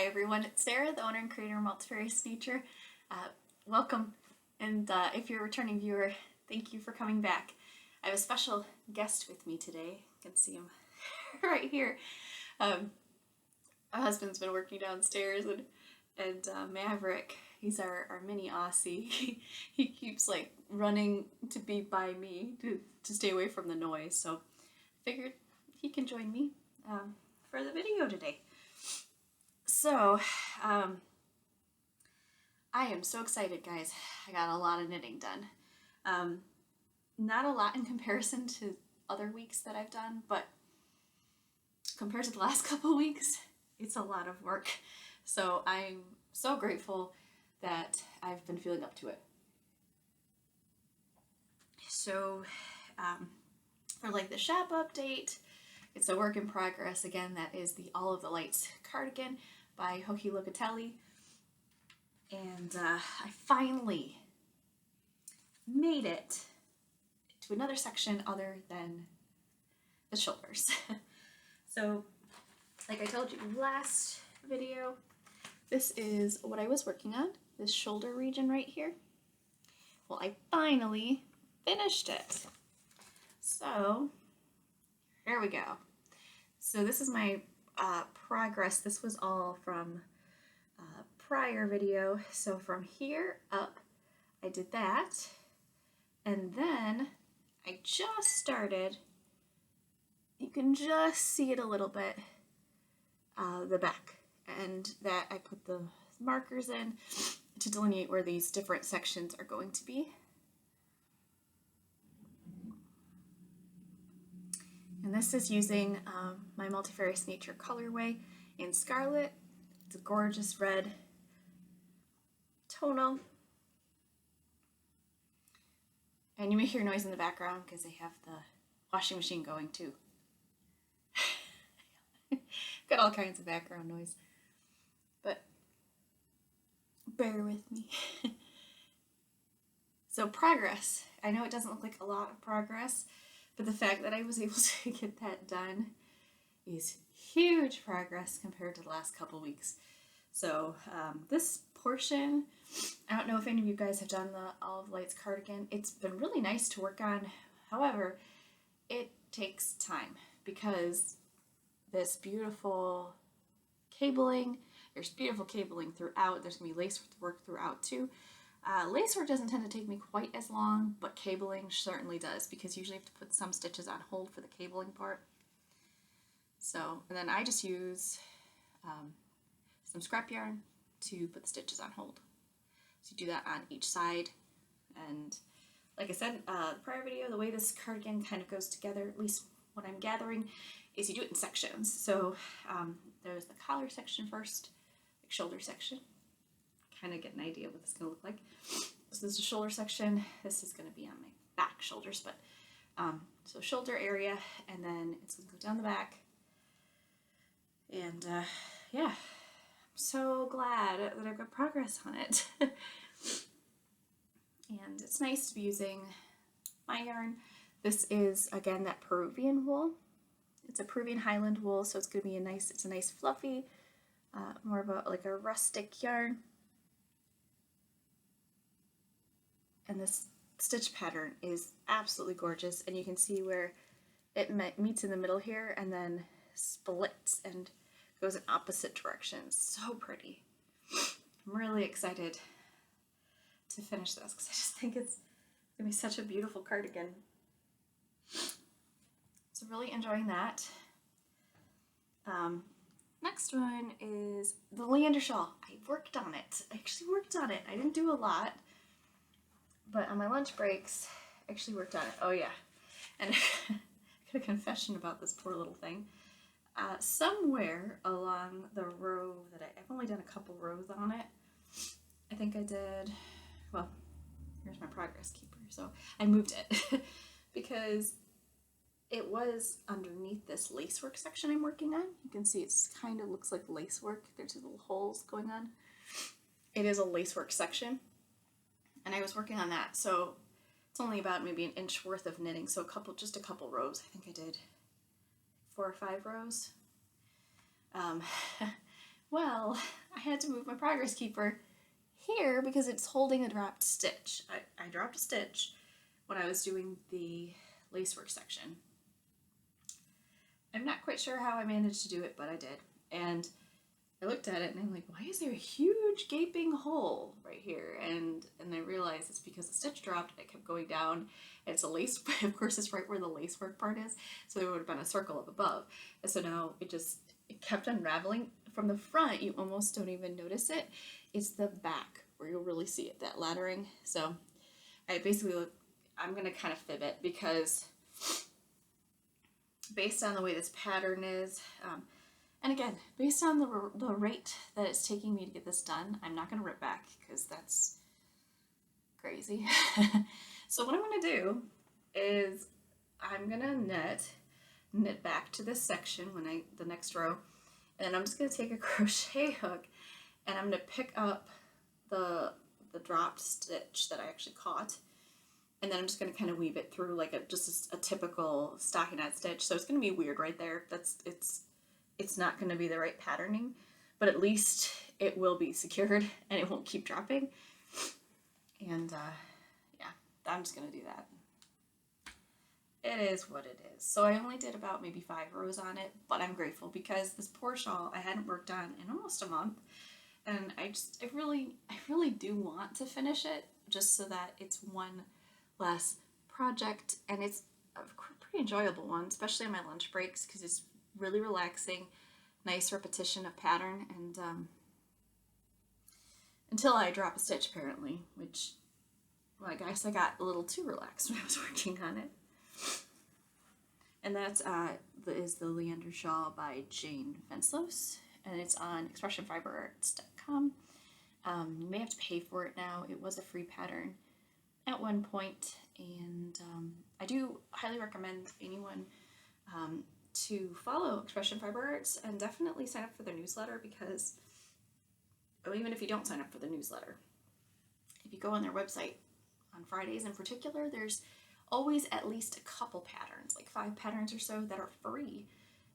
everyone, it's Sarah, the owner and creator of Multifarious Nature. Welcome, and if you're a returning viewer, thank you for coming back. I have a special guest with me today. You can see him right here. My husband's been working downstairs, and Maverick, he's our mini Aussie. He keeps like running to be by me to stay away from the noise, so I figured he can join me for the video today. So, I am so excited, guys. I got a lot of knitting done. Not a lot in comparison to other weeks that I've done, but compared to the last couple weeks, it's a lot of work. So I'm so grateful that I've been feeling up to it. So, for like the shop update, it's a work in progress. Again, that is the All of the Lights cardigan by Locatelli. And I finally made it to another section other than the shoulders. So, like I told you last video, this is what I was working on, this shoulder region right here. Well, I finally finished it. So, here we go. So this is my progress. This was all from prior video. So from here up, I did that. And then I just started, you can just see it a little bit, the back. And that I put the markers in to delineate where these different sections are going to be. And this is using my Multifarious Nature colorway in Scarlet. It's a gorgeous red tonal. And you may hear noise in the background because they have the washing machine going too. Got all kinds of background noise. But bear with me. So progress. I know it doesn't look like a lot of progress, but the fact that I was able to get that done is huge progress compared to the last couple weeks. So this portion, I don't know if any of you guys have done the All of the Lights cardigan. It's been really nice to work on. However, it takes time because this beautiful cabling, there's beautiful cabling throughout. There's going to be lace work throughout too. Lace work doesn't tend to take me quite as long, but cabling certainly does because you usually have to put some stitches on hold for the cabling part. So, and then I just use some scrap yarn to put the stitches on hold. So you do that on each side. And like I said, the prior video, the way this cardigan kind of goes together, at least what I'm gathering, is you do it in sections. So there's the collar section first, like shoulder section. Kind of get an idea of what this is going to look like. So this is the shoulder section. This is going to be on my back shoulders, but so shoulder area, and then it's going to go down the back. And yeah, I'm so glad that I've got progress on it. And it's nice to be using my yarn. This is again that Peruvian wool. It's a Peruvian Highland wool, so it's going to be it's a nice fluffy, more of a rustic yarn. And this stitch pattern is absolutely gorgeous, and you can see where it meets in the middle here and then splits and goes in opposite directions. So pretty. I'm really excited to finish this because I just think it's going to be such a beautiful cardigan. So really enjoying that. Next one is the Leander shawl. I worked on it. I actually worked on it. I didn't do a lot. But on my lunch breaks, I actually worked on it. Oh yeah, and I got a confession about this poor little thing. Somewhere along the row that I've only done a couple rows on it. I think I did, well, here's my progress keeper. So I moved it because it was underneath this lacework section I'm working on. You can see it's kind of looks like lacework. There's little holes going on. It is a lacework section. And I was working on that, so it's only about maybe an inch worth of knitting, so just a couple rows. I think I did 4 or 5 rows. Well, I had to move my progress keeper here because it's holding a dropped stitch. I dropped a stitch when I was doing the lacework section. I'm not quite sure how I managed to do it, but I did. And I looked at it and I'm like, why is there a huge gaping hole right here? And I realized it's because the stitch dropped and it kept going down. And it's a lace, of course it's right where the lacework part is, so there would have been a circle up above. And so now it kept unraveling. From the front, you almost don't even notice it. It's the back where you'll really see it, that laddering. So I'm gonna kind of fib it because based on the way this pattern is, and again, based on the rate that it's taking me to get this done, I'm not going to rip back because that's crazy. So what I'm going to do is I'm going to knit back to this section the next row, and I'm just going to take a crochet hook and I'm going to pick up the dropped stitch that I actually caught, and then I'm just going to kind of weave it through like a typical stockinette stitch. So it's going to be weird right there. It's not going to be the right patterning, but at least it will be secured and it won't keep dropping. And yeah, I'm just going to do that. It is what it is. So I only did about maybe 5 rows on it, but I'm grateful because this poor shawl I hadn't worked on in almost a month. And I really do want to finish it just so that it's one less project, and it's a pretty enjoyable one, especially on my lunch breaks because it's really relaxing, nice repetition of pattern, and until I drop a stitch apparently, which, well, I guess I got a little too relaxed when I was working on it. And that's is the Leander shawl by Jane Fenceloss, and it's on expressionfiberarts.com. You may have to pay for it now. It was a free pattern at one point, and I do highly recommend anyone to follow Expression Fiber Arts and definitely sign up for their newsletter, because, or even if you don't sign up for the newsletter, if you go on their website on Fridays in particular, there's always at least a couple patterns, like 5 patterns or so, that are free,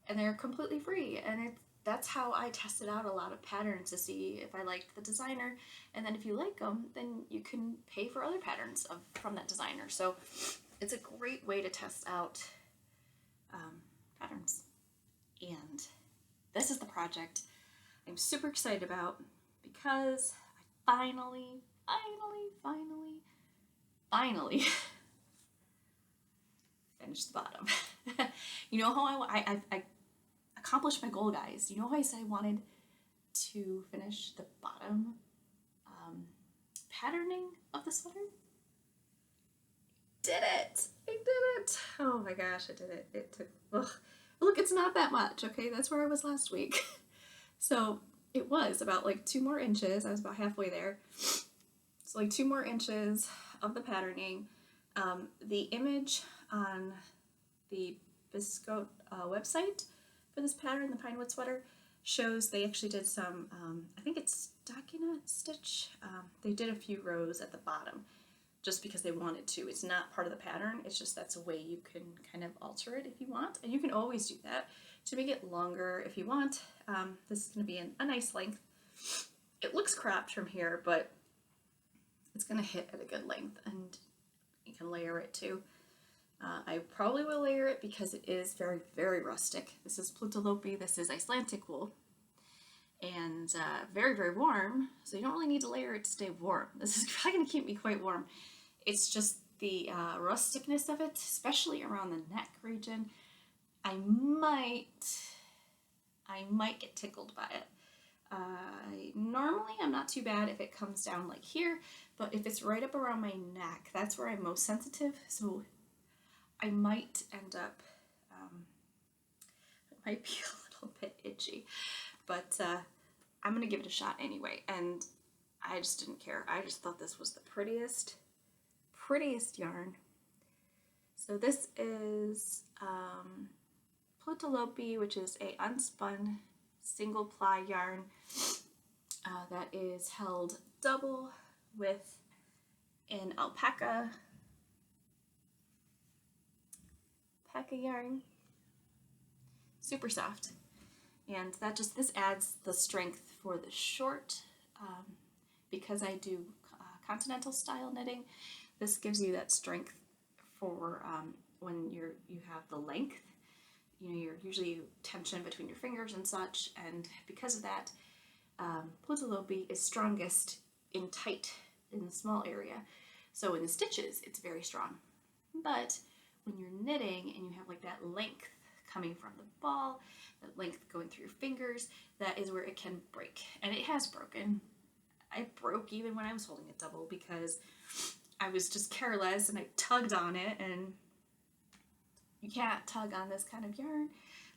and they're completely free. And that's how I tested out a lot of patterns to see if I liked the designer, and then if you like them, then you can pay for other patterns from that designer. So it's a great way to test out patterns. And this is the project I'm super excited about because I finally finished the bottom. You know how I accomplished my goal, guys. You know how I said I wanted to finish the bottom patterning of the sweater? Did it! I did it! Oh my gosh, I did it. It took, look, it's not that much, okay? That's where I was last week. So it was about like 2 more inches. I was about halfway there. So like 2 more inches of the patterning. The image on the Biscotte website for this pattern, the Pinewood sweater, shows they actually did some, I think it's stockinette stitch. They did a few rows at the bottom just because they wanted to. It's not part of the pattern. It's just that's a way you can kind of alter it if you want. And you can always do that to make it longer if you want. This is going to be a nice length. It looks cropped from here, but it's going to hit at a good length, and you can layer it too. I probably will layer it because it is very, very rustic. This is Plutalopi. This is Icelandic wool, and very, very warm, so you don't really need to layer it to stay warm. This is probably going to keep me quite warm. It's just the rusticness of it, especially around the neck region. I might get tickled by it. Normally I'm not too bad if it comes down like here, but if it's right up around my neck, that's where I'm most sensitive, so I might end up, it might be a little bit itchy, but I'm going to give it a shot anyway, and I just didn't care. I just thought this was the prettiest yarn. So this is Plutalopi, which is a unspun single ply yarn that is held double with an alpaca yarn. Super soft. And that just, this adds the strength for the short, because I do continental style knitting. This gives you that strength for when you have the length. You know, you're usually tension between your fingers and such, and because of that, Fenceloss is strongest in tight, in the small area. So in the stitches, it's very strong. But when you're knitting and you have like that length coming from the ball, that length going through your fingers, that is where it can break. And it has broken. I broke even when I was holding it double because I was just careless and I tugged on it, and you can't tug on this kind of yarn.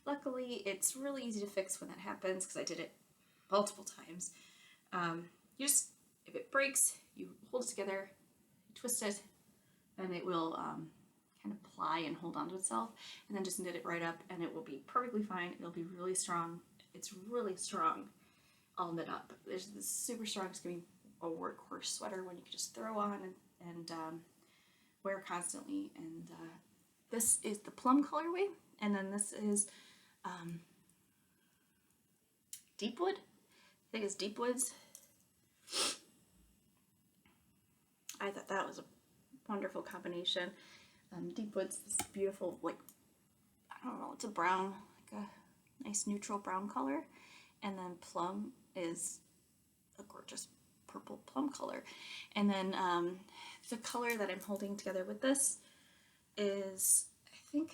Luckily, it's really easy to fix when that happens because I did it multiple times. You just, if it breaks, you hold it together, you twist it, and it will kind of ply and hold onto itself, and then just knit it right up and it will be perfectly fine. It'll be really strong. It's really strong all knit up. There's this super strong, it's going to be a workhorse sweater when you can just throw on and wear constantly. And this is the plum colorway, and then this is Deepwood. I think it's Deepwoods. I thought that was a wonderful combination. Deepwood's this beautiful, like, I don't know, it's a brown, like a nice neutral brown color, and then plum is a gorgeous purple plum color. And then the color that I'm holding together with this is, I think,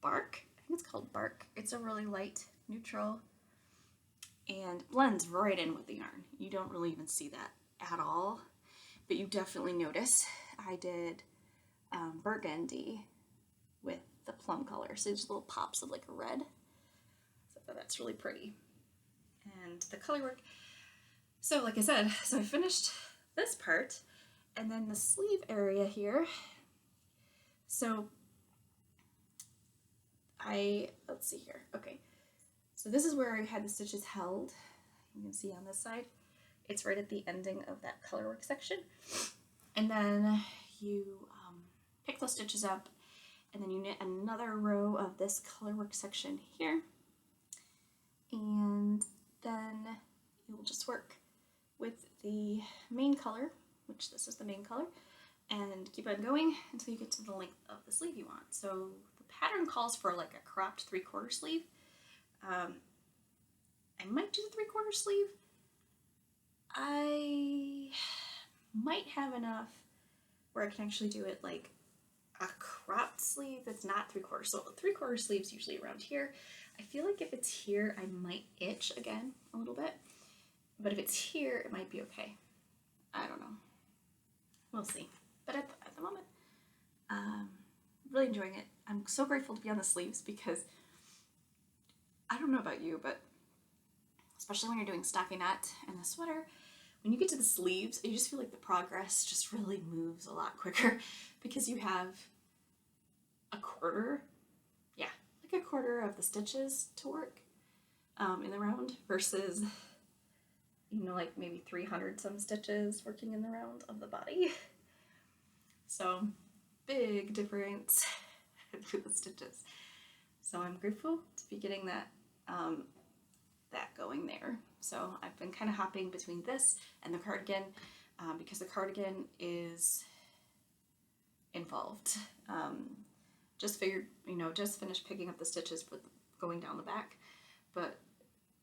Bark. I think it's called Bark. It's a really light neutral and blends right in with the yarn. You don't really even see that at all, but you definitely notice. I did burgundy with the plum color, so there's little pops of like a red. So that's really pretty. And the color work. So like I said, so I finished this part, and then the sleeve area here. So let's see here. Okay, so this is where I had the stitches held. You can see on this side, it's right at the ending of that colorwork section. And then you pick those stitches up, and then you knit another row of this colorwork section here. And then you will just work with the main color, which this is the main color, and keep on going until you get to the length of the sleeve you want. So the pattern calls for like a cropped 3/4 sleeve. I might do the 3/4 sleeve. I might have enough where I can actually do it like a cropped sleeve that's not 3/4. So 3/4 sleeves usually around here. I feel like if it's here, I might itch again a little bit. But if it's here, it might be okay. I don't know. We'll see. But at the moment, really enjoying it. I'm so grateful to be on the sleeves because I don't know about you, but especially when you're doing stockinette and the sweater, when you get to the sleeves, you just feel like the progress just really moves a lot quicker because you have a quarter of the stitches to work in the round versus, you know, like maybe 300 some stitches working in the round of the body. So big difference with the stitches. So I'm grateful to be getting that that going there. So I've been kind of hopping between this and the cardigan because the cardigan is involved. Just figured, you know, just finished picking up the stitches for going down the back, but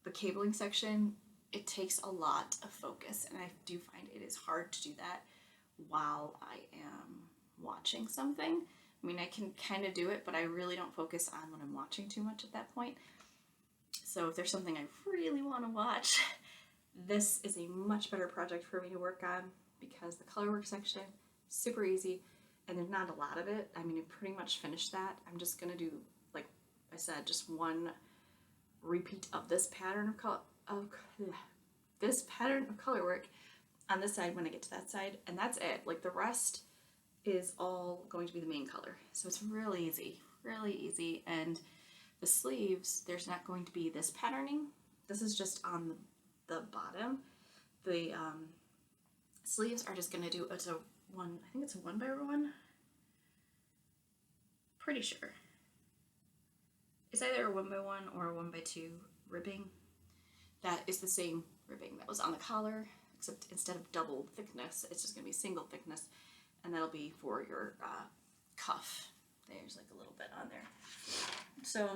the cabling section, it takes a lot of focus, and I do find it is hard to do that while I am watching something. I mean, I can kind of do it, but I really don't focus on when I'm watching too much at that point. So if there's something I really want to watch, this is a much better project for me to work on because the colorwork section, super easy, and there's not a lot of it. I mean, I pretty much finished that. I'm just going to do, like I said, just one repeat of this pattern of colorwork on this side when I get to that side, and that's it. Like the rest is all going to be the main color. So it's really easy. And the sleeves, there's not going to be this patterning. This is just on the bottom. The sleeves are just going to do, I think it's a 1x1. Pretty sure. It's either a 1x1 or a 1x2 ribbing. That is the same ribbing that was on the collar, except instead of double thickness, it's just going to be single thickness, and that'll be for your cuff. There's like a little bit on there. So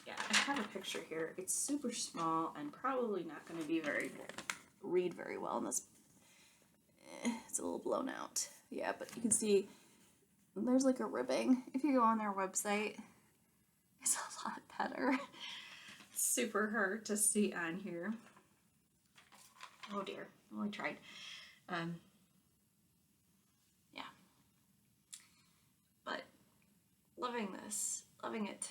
yeah, I have a picture here. It's super small and probably not going to be read very well in this. It's a little blown out. Yeah, but you can see there's like a ribbing. If you go on their website, it's a lot better. It's super hard to see on here. Oh dear. Well, I tried. Yeah. But loving this. Loving it.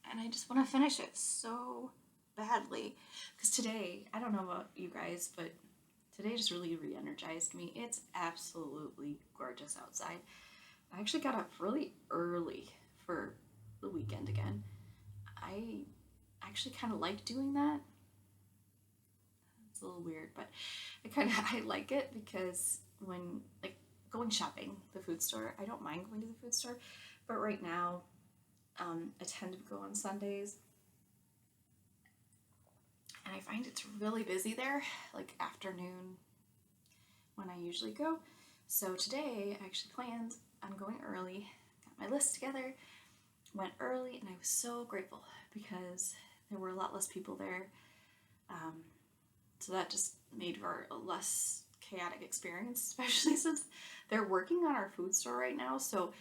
And I just want to finish it so badly. Because today, I don't know about you guys, but today just really re-energized me. It's absolutely gorgeous outside. I actually got up really early for the weekend again. I actually kind of like doing that. It's a little weird, but I like it because when like going shopping, the food store, I don't mind going to the food store, but right now I tend to go on Sundays, and I find it's really busy there, like afternoon when I usually go. So today I actually planned on going early, got my list together, went early, and I was so grateful because there were a lot less people there. So that just made for a less chaotic experience, especially since they're working on our food store right now. So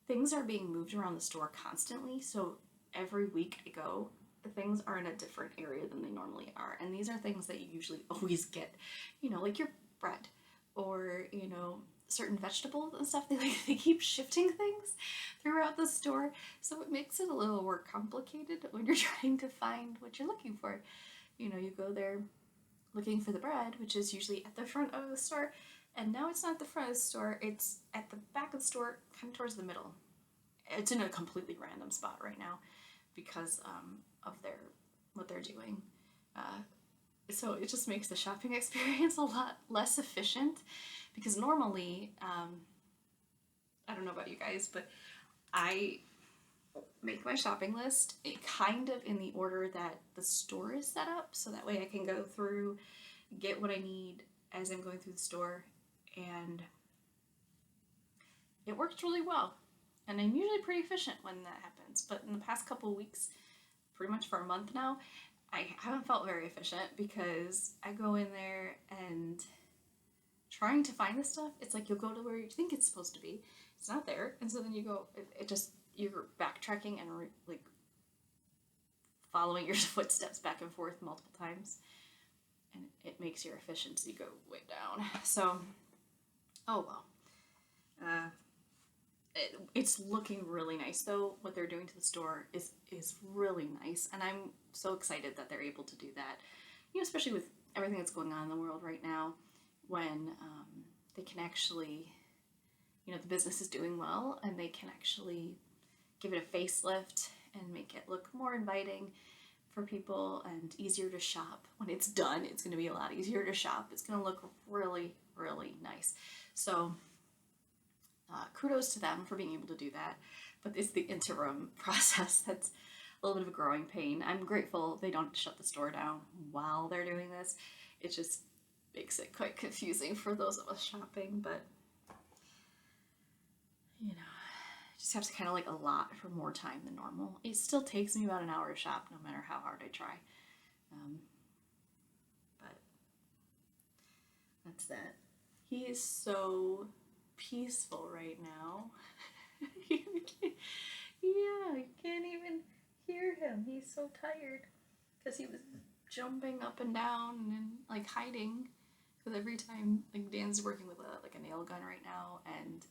things are being moved around the store constantly. So every week I go, the things are in a different area than they normally are. And these are things that you usually always get, like your bread or, certain vegetables and stuff. They keep shifting things throughout the store. So it makes it a little more complicated when you're trying to find what you're looking for. You go there looking for the bread, which is usually at the front of the store, and now it's not at the front of the store, it's at the back of the store, kind of towards the middle. It's in a completely random spot right now because of what they're doing. So it just makes the shopping experience a lot less efficient because normally, I don't know about you guys, but I make my shopping list kind of in the order that the store is set up, so that way I can go through, get what I need as I'm going through the store, and it works really well. And I'm usually pretty efficient when that happens, but in the past couple of weeks, pretty much for a month now, I haven't felt very efficient because I go in there and trying to find this stuff, it's like you'll go to where you think it's supposed to be, it's not there, and so then you go, you're backtracking and following your footsteps back and forth multiple times, and it makes your efficiency go way down. So, oh well. It's looking really nice though. What they're doing to the store is really nice, and I'm so excited that they're able to do that. Especially with everything that's going on in the world right now, when they can actually, the business is doing well, and they can actually give it a facelift and make it look more inviting for people and easier to shop. When it's done, it's going to be a lot easier to shop. It's going to look really, really nice. So kudos to them for being able to do that. But it's the interim process that's a little bit of a growing pain. I'm grateful they don't shut the store down while they're doing this. It just makes it quite confusing for those of us shopping, but just have to kind of like allot for more time than normal. It still takes me about an hour to shop, no matter how hard I try. But that's that. He is so peaceful right now. You can't even hear him. He's so tired because he was jumping up and down and like hiding. Because every time, like Dan's working with a nail gun right now, and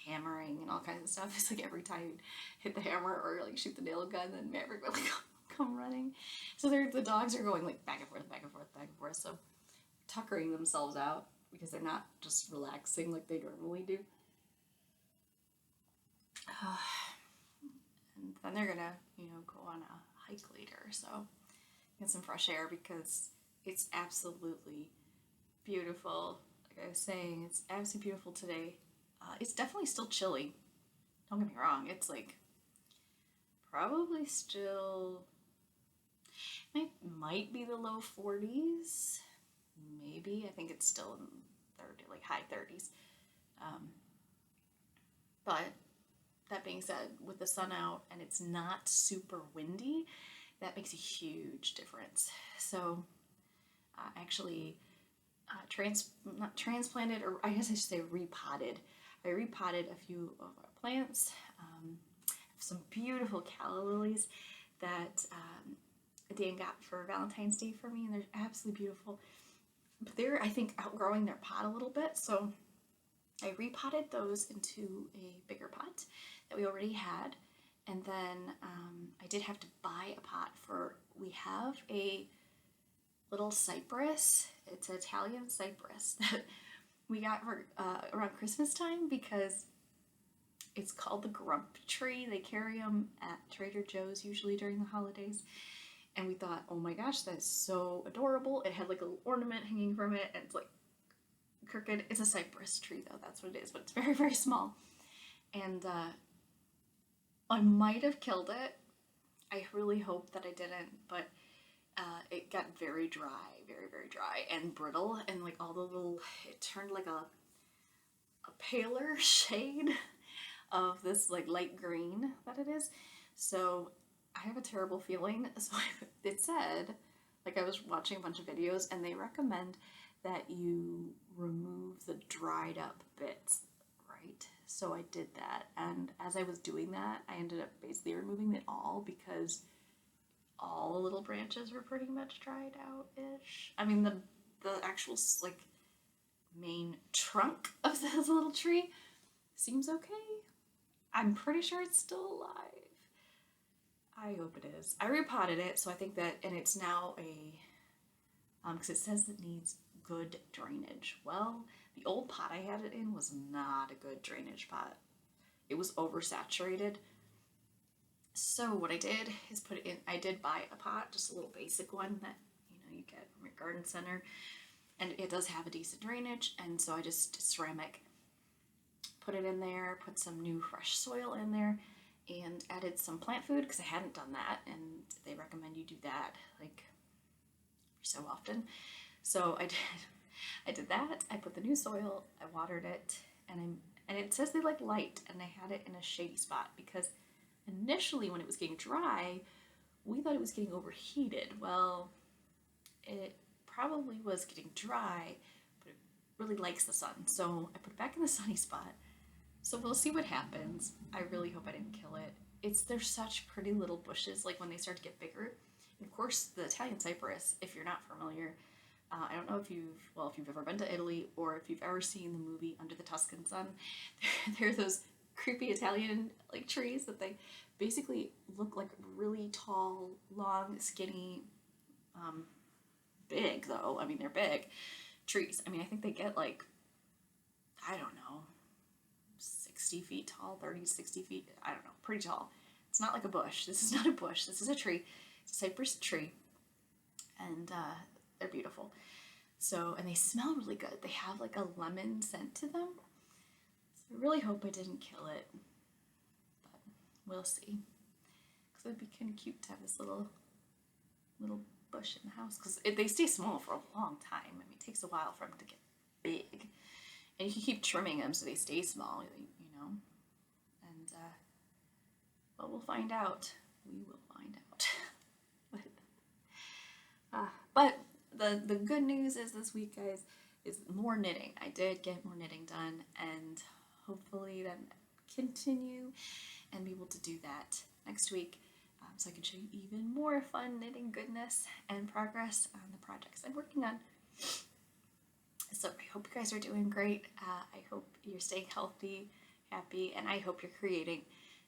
hammering and all kinds of stuff. It's like every time you hit the hammer or like shoot the nail gun, then Maverick will like come running. So the dogs are going like back and forth, back and forth, back and forth. So tuckering themselves out because they're not just relaxing like they normally do. And then they're gonna, go on a hike later. So get some fresh air because it's absolutely beautiful. Like I was saying, it's absolutely beautiful today. It's definitely still chilly. Don't get me wrong. It's like probably still, might be the low 40s, maybe. I think it's still in 30, like high 30s. But that being said, with the sun out and it's not super windy, that makes a huge difference. So actually not transplanted, or I guess I should say repotted. I repotted a few of our plants. Some beautiful calla lilies that Dan got for Valentine's Day for me, and they're absolutely beautiful. But they're, I think, outgrowing their pot a little bit, so I repotted those into a bigger pot that we already had, and then I did have to buy a pot for, we have a little cypress. It's an Italian cypress that we got for, around Christmas time, because it's called the grump tree. They carry them at Trader Joe's usually during the holidays. And we thought, oh my gosh, that's so adorable. It had like a little ornament hanging from it, and it's like crooked. It's a cypress tree though, that's what it is, but it's very, very small. And I might have killed it. I really hope that I didn't, but it got very dry, very, very dry and brittle, and like all the little, it turned like a paler shade of this like light green that it is. So I have a terrible feeling. So it said, like, I was watching a bunch of videos and they recommend that you remove the dried up bits, right? So I did that, and as I was doing that, I ended up basically removing it all, because all the little branches were pretty much dried out-ish. I mean, the actual like main trunk of this little tree seems okay. I'm pretty sure it's still alive. I hope it is. I repotted it, so I think that, and it's now a, because it says it needs good drainage. Well, the old pot I had it in was not a good drainage pot. It was oversaturated. So what I did is put it in, I did buy a pot, just a little basic one that, you get from your garden center, and it does have a decent drainage, and so I just ceramic, put it in there, put some new fresh soil in there, and added some plant food, because I hadn't done that, and they recommend you do that like so often. So I did that. I put the new soil, I watered it, and it says they like light, and I had it in a shady spot, because initially when it was getting dry, we thought it was getting overheated. Well, it probably was getting dry, but it really likes the sun. So I put it back in the sunny spot. So we'll see what happens. I really hope I didn't kill it. They're such pretty little bushes, like when they start to get bigger. And of course, the Italian cypress, if you're not familiar, I don't know if you've ever been to Italy, or if you've ever seen the movie Under the Tuscan Sun. There are those creepy Italian like trees that they basically look like really tall, long, skinny, big though. I mean, they're big trees. I mean, I think they get like, I don't know, 60 feet tall, 30 to 60 feet. I don't know, pretty tall. It's not like a bush. This is not a bush. This is a tree. It's a cypress tree. And they're beautiful. So, and they smell really good. They have like a lemon scent to them. So I really hope I didn't kill it. But we'll see. Because it would be kind of cute to have this little bush in the house. Because they stay small for a long time. I mean, it takes a while for them to get big. And you can keep trimming them so they stay small, And, well, we'll find out. We will find out. But the good news is this week, guys, is more knitting. I did get more knitting done, and hopefully then continue and be able to do that next week, so I can show you even more fun knitting goodness and progress on the projects I'm working on. So I hope you guys are doing great. I hope you're staying healthy, happy, and I hope you're creating.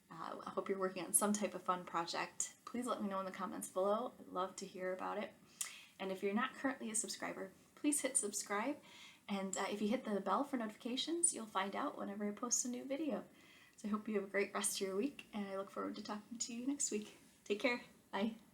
I hope you're working on some type of fun project. Please let me know in the comments below. I'd love to hear about it. And if you're not currently a subscriber, please hit subscribe. And if you hit the bell for notifications, you'll find out whenever I post a new video. So I hope you have a great rest of your week, and I look forward to talking to you next week. Take care. Bye.